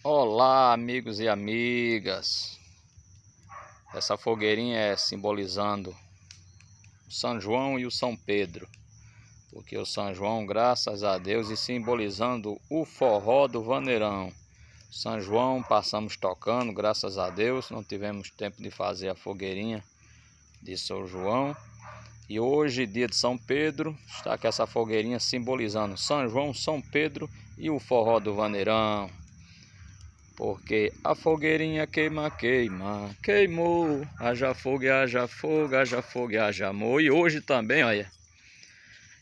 Olá, amigos e amigas. Essa fogueirinha é simbolizando o São João e o São Pedro, porque o São João, graças a Deus, e simbolizando o forró do vaneirão. São João passamos tocando, graças a Deus, não tivemos tempo de fazer a fogueirinha de São João. E hoje, dia de São Pedro, está com essa fogueirinha simbolizando São João, São Pedro e o forró do vaneirão. Porque a fogueirinha queima, queima, queimou, haja fogo, haja fogo, haja fogo, haja amor. E hoje também, olha,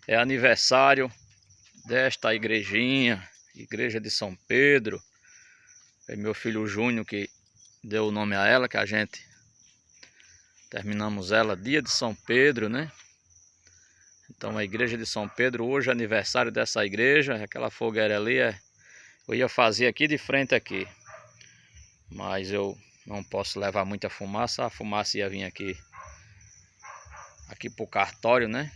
é aniversário desta igrejinha, Igreja de São Pedro. É meu filho Júnior que deu o nome a ela, que a gente terminamos ela dia de São Pedro, né? Então a Igreja de São Pedro, hoje é aniversário dessa igreja. Aquela fogueira ali, eu ia fazer aqui de frente aqui, mas eu não posso levar muita fumaça. A fumaça ia vir aqui pro cartório, né?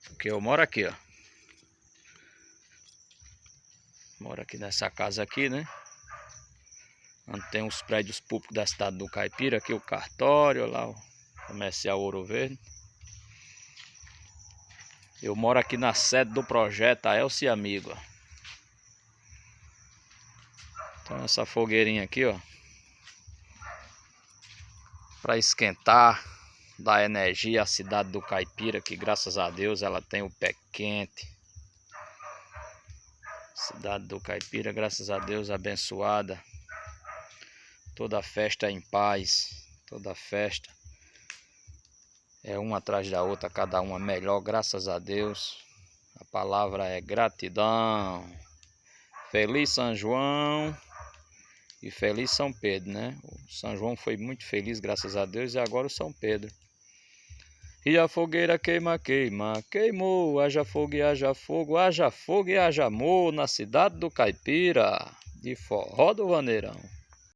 Porque eu moro aqui, ó. Moro aqui nessa casa aqui, né? Onde tem os prédios públicos da cidade do Caipira. Aqui o cartório, lá o comercial Ouro Verde. Eu moro aqui na sede do projeto Aelce Amigo, ó. Então essa fogueirinha aqui, ó, para esquentar, dar energia à cidade do Caipira, que graças a Deus ela tem o pé quente. Cidade do Caipira, graças a Deus, abençoada. Toda festa é em paz, toda festa é uma atrás da outra, cada uma melhor, graças a Deus. A palavra é gratidão. Feliz São João e feliz São Pedro, né? O São João foi muito feliz, graças a Deus, e agora o São Pedro. E a fogueira queima, queima, queimou, haja fogo e haja fogo, haja fogo e haja amor na cidade do Caipira, de forró do vaneirão.